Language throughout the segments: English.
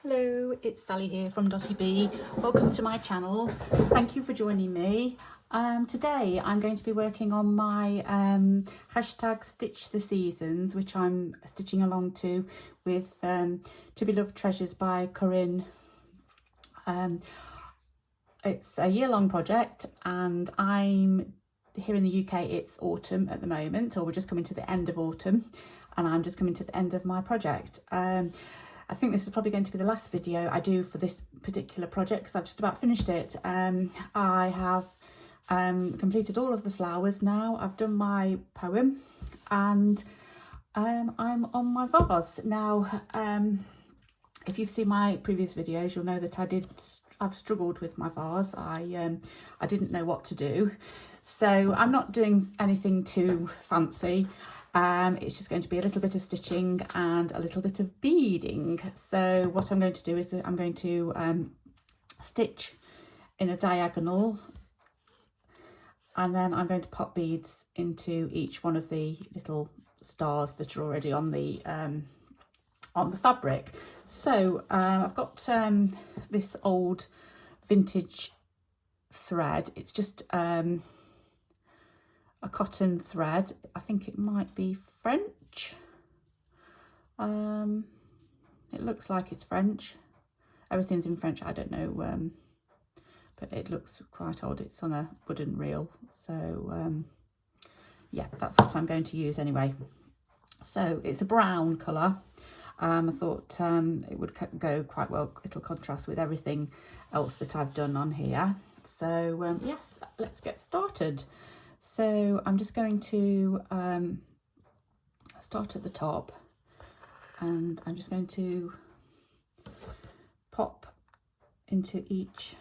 Hello, it's Sally here from Dotty B. Welcome to my channel. Thank you for joining me. Today I'm going to be working on my hashtag Stitch the Seasons, which I'm stitching along to with To Be Loved Treasures by Corinne. It's a year-long project and I'm here in the UK. It's autumn at the moment, or we're just coming to the end of autumn, and I'm just coming to the end of my project. I think this is probably going to be the last video I do for this particular project because I've just about finished it. I have completed all of the flowers now. I've done my poem and I'm on my vase. Now, if you've seen my previous videos, you'll know that I've struggled with my vase. I didn't know what to do. So I'm not doing anything too fancy. It's just going to be a little bit of stitching and a little bit of beading. So what I'm going to do is I'm going to stitch in a diagonal, and then I'm going to pop beads into each one of the little stars that are already on the fabric. So I've got this old vintage thread. It's just a cotton thread. I think it might be French. It looks like it's French. Everything's in French. I don't know, but it looks quite odd. It's on a wooden reel. So yeah, that's what I'm going to use anyway. So it's a brown colour. I thought it would go quite well. It'll contrast with everything else that I've done on here. So yes, let's get started. So I'm just going to start at the top, and I'm just going to pop into each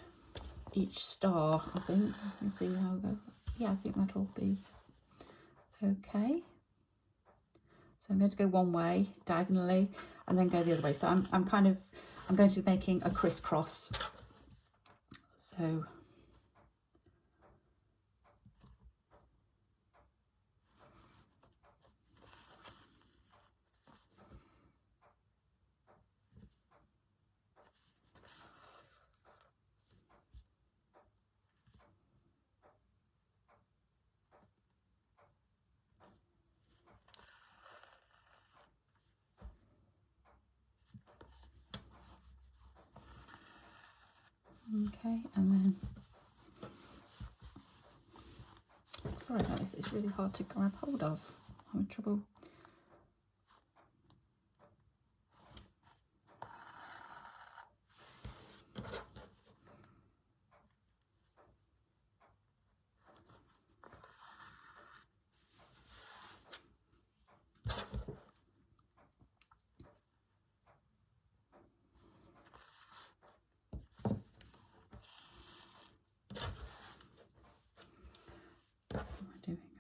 star. I think we'll see how it goes. Yeah, I think that'll be okay. So I'm going to go one way diagonally and then go the other way. So I'm going to be making a crisscross. So okay, and then, sorry about this, it's really hard to grab hold of. I'm in trouble.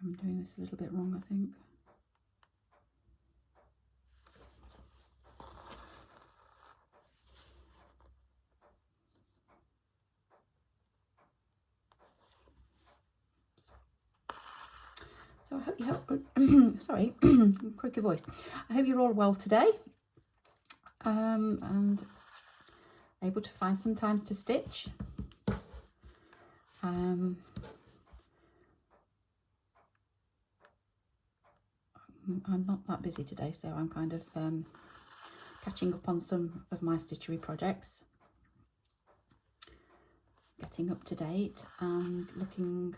I'm doing this a little bit wrong, I think. So I hope you sorry, croaky voice. I hope you're all well today, and able to find some time to stitch. I'm not that busy today, so I'm kind of catching up on some of my stitchery projects, getting up to date and looking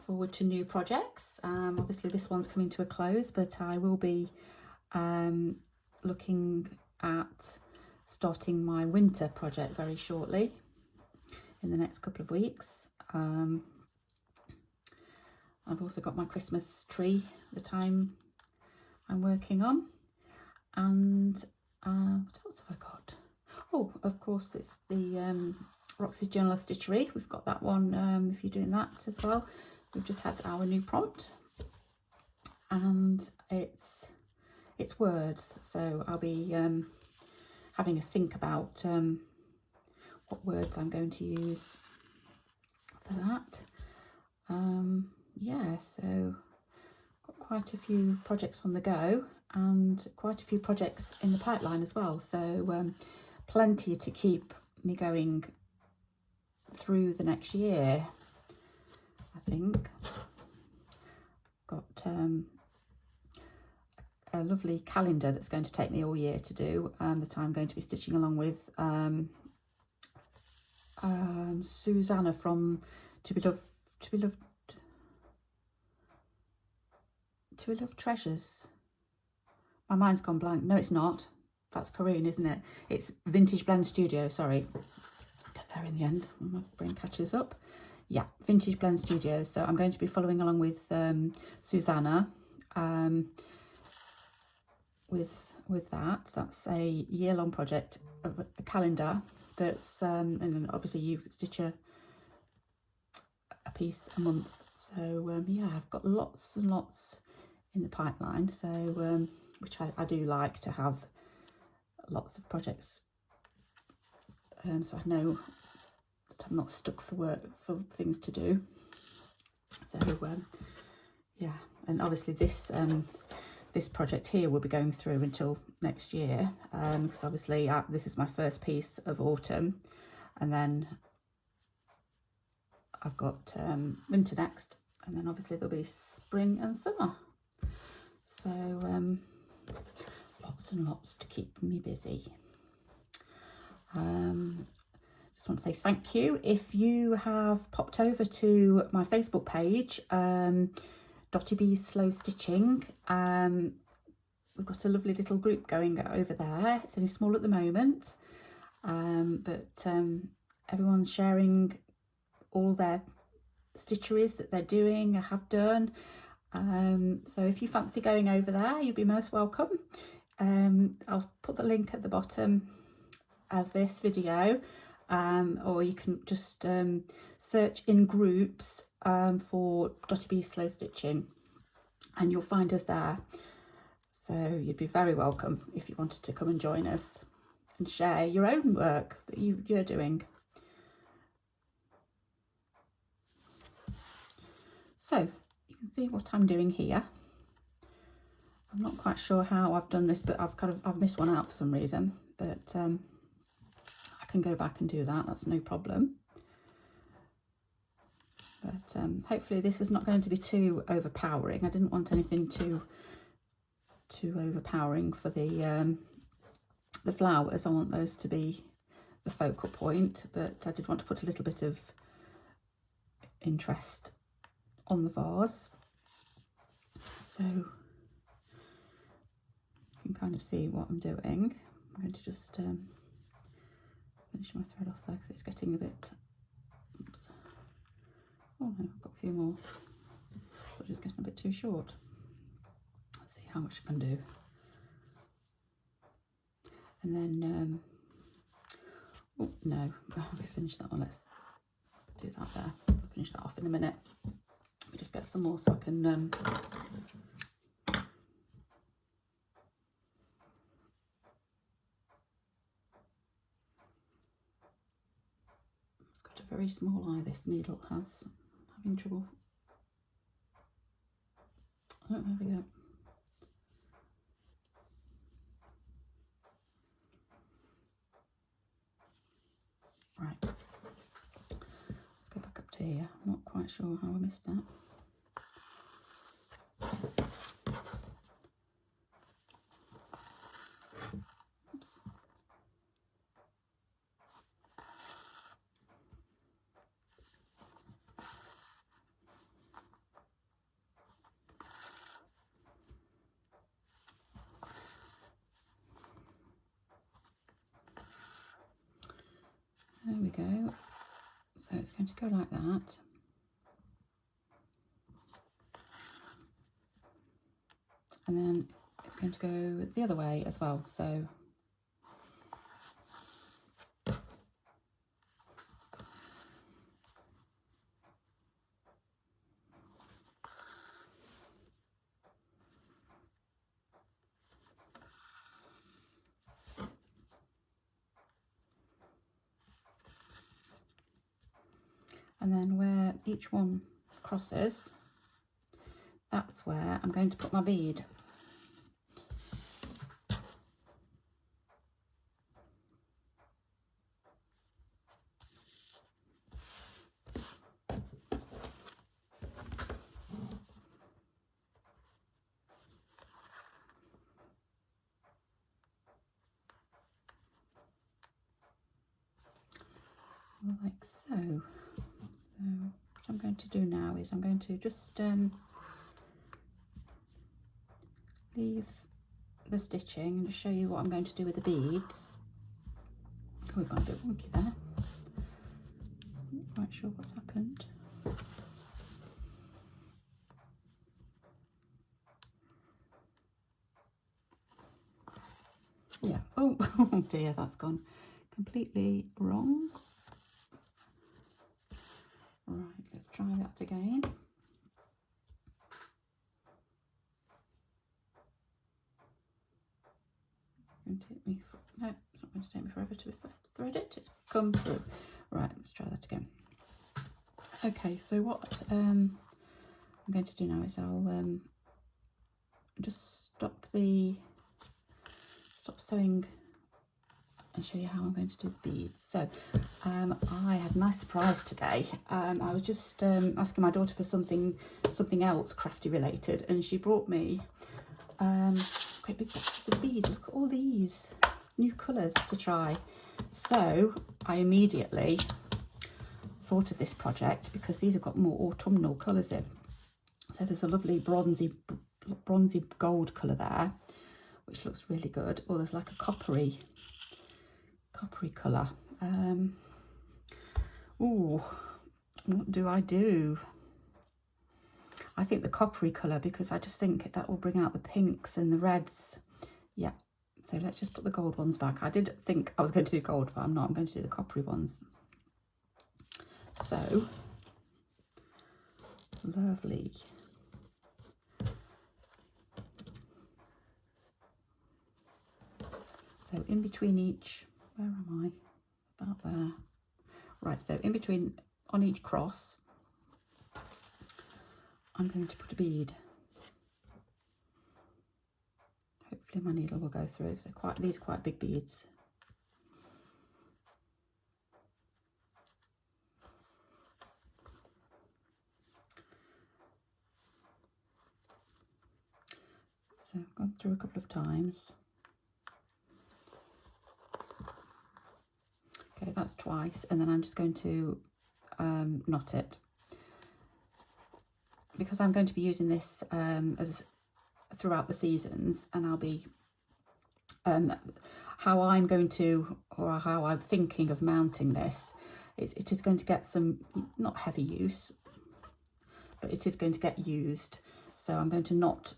forward to new projects. Obviously this one's coming to a close, but I will be looking at starting my winter project very shortly in the next couple of weeks. I've also got my Christmas tree that I'm working on, and what else have I got? Oh, of course, it's the Roxy's Journal of Stitchery. We've got that one. If you're doing that as well, we've just had our new prompt, and it's words. So I'll be having a think about what words I'm going to use for that. Yeah, so got quite a few projects on the go. and quite a few projects in the pipeline as well. So plenty to keep me going through the next year, I think. Got a lovely calendar that's going to take me all year to do, that I'm going to be stitching along with Susanna from To Be Loved Treasures. My mind's gone blank. No, it's not. That's Corinne, isn't it? It's Vintage Blend Studio, sorry. Get there in the end when my brain catches up. Yeah, Vintage Blend Studio. So I'm going to be following along with Susanna with that. That's a year-long project, a calendar that's and then obviously you stitch a piece a month. So yeah, I've got lots and lots in the pipeline, so which I do like to have lots of projects, so I know that I'm not stuck for things to do. So yeah, and obviously this this project here will be going through until next year, because obviously this is my first piece of autumn, and then I've got winter next, and then obviously there'll be spring and summer. So lots and lots to keep me busy. Just want to say thank you. If you have popped over to my Facebook page, Dotty B's Slow Stitching, we've got a lovely little group going over there. It's only small at the moment, but everyone's sharing all their stitcheries that they're doing or have done. So if you fancy going over there, you'd be most welcome. I'll put the link at the bottom of this video, or you can just search in groups for Dotty B's Slow Stitching, and you'll find us there. So you'd be very welcome if you wanted to come and join us and share your own work that you're doing. So you can see what I'm doing here. I'm not quite sure how I've done this, but I've missed one out for some reason, but I can go back and do that. That's no problem. But hopefully this is not going to be too overpowering. I didn't want anything too overpowering for the flowers. I want those to be the focal point, but I did want to put a little bit of interest on the vase. So you can kind of see what I'm doing. I'm going to just finish my thread off there because it's getting a bit, oops. Oh no, I've got a few more, but it's getting a bit too short. Let's see how much I can do. And then, oh no, we finished that one. Let's do that there. I'll finish that off in a minute. Let me just get some more so I can it's got a very small eye, this needle has. I'm having trouble. Oh, there we go. Right, let's go back up to here. I'm not quite sure how I missed that. Oops. There we go. So it's going to go like that. And then it's going to go the other way as well. So and then where each one crosses, that's where I'm going to put my bead. like so. So what I'm going to do now is I'm going to just leave the stitching and just show you what I'm going to do with the beads. Oh, we've gone a bit wonky there. Not quite sure what's happened. Yeah, oh, oh dear, that's gone completely wrong. Right, let's try that again. It's going to take me, no, it's not going to take me forever to thread it. It's come through. Right, let's try that again. Okay, so what I'm going to do now is I'll just stop sewing and show you how I'm going to do the beads. So I had a nice surprise today. I was just asking my daughter for something else crafty related, and she brought me quite big boxes of beads. Look at all these new colours to try. So I immediately thought of this project because these have got more autumnal colours in. So there's a lovely bronzy gold colour there, which looks really good. Or there's like a coppery colour. Ooh, what do I do? I think the coppery colour, because I just think that will bring out the pinks and the reds. Yeah, so let's just put the gold ones back. I did think I was going to do gold, but I'm not. I'm going to do the coppery ones. So, lovely. So in between each, where am I? About there. Right, so in between, on each cross, I'm going to put a bead. Hopefully my needle will go through. So these are quite big beads. So I've gone through a couple of times. Okay, that's twice, and then I'm just going to knot it. Because I'm going to be using this as throughout the seasons, and I'll be how I'm going to, or how I'm thinking of mounting this, it is going to get some, not heavy use, but it is going to get used. So I'm going to knot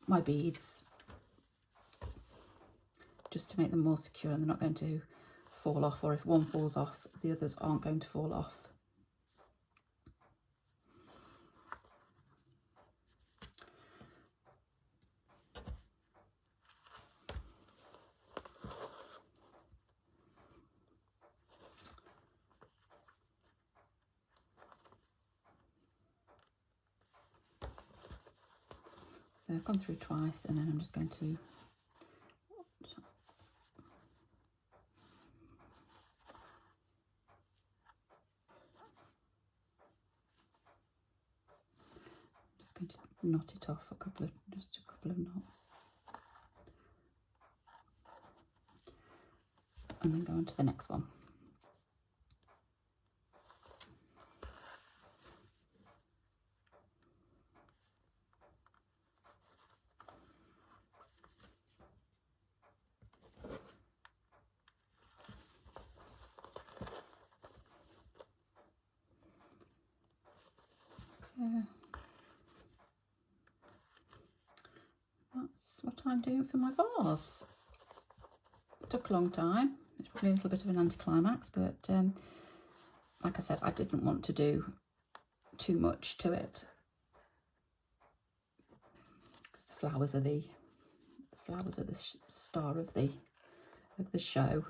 my beads just to make them more secure, and they're not going to fall off, or if one falls off, the others aren't going to fall off. So I've gone through twice, and then I'm just going to knot it off just a couple of knots, and then go on to the next one. So that's what I'm doing for my vase. It took a long time. It's probably a little bit of an anticlimax, but like I said, I didn't want to do too much to it because the flowers are the star of the show.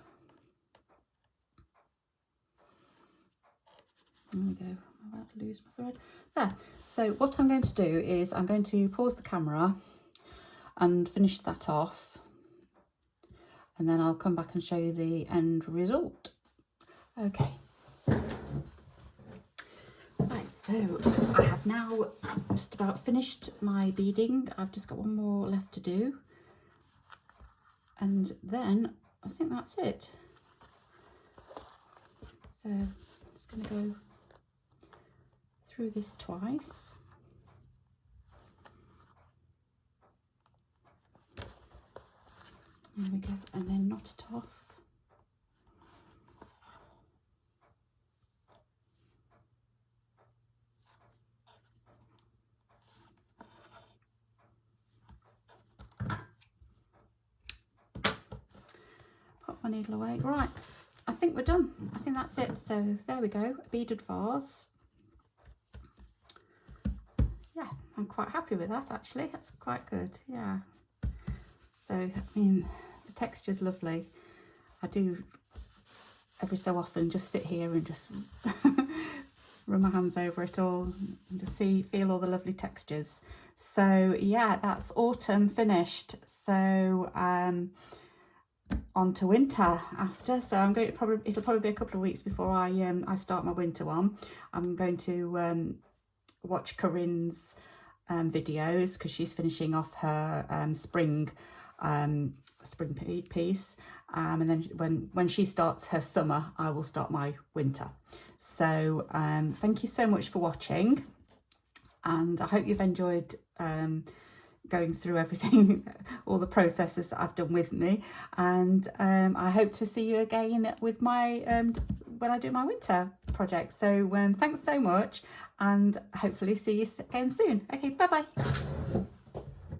There we go. I'm about to lose my thread. There. So what I'm going to do is I'm going to pause the camera and finish that off, and then I'll come back and show you the end result. Okay. Right, so I have now just about finished my beading. I've just got one more left to do, and then I think that's it. So just going to go through this twice. There we go, and then knot it off. Pop my needle away. Right, I think we're done. I think that's it. So there we go, a beaded vase. Yeah, I'm quite happy with that actually. That's quite good, yeah. So, I mean, the texture's lovely. I do every so often just sit here and just run my hands over it all and just feel all the lovely textures. So yeah, that's autumn finished. So on to winter after. So I'm going to it'll probably be a couple of weeks before I start my winter one. I'm going to watch Corinne's videos because she's finishing off her spring piece, and then when she starts her summer, I will start my winter. So thank you so much for watching, and I hope you've enjoyed going through everything, all the processes that I've done with me, and I hope to see you again with my when I do my winter project. So thanks so much, and hopefully see you again soon. Okay, bye bye.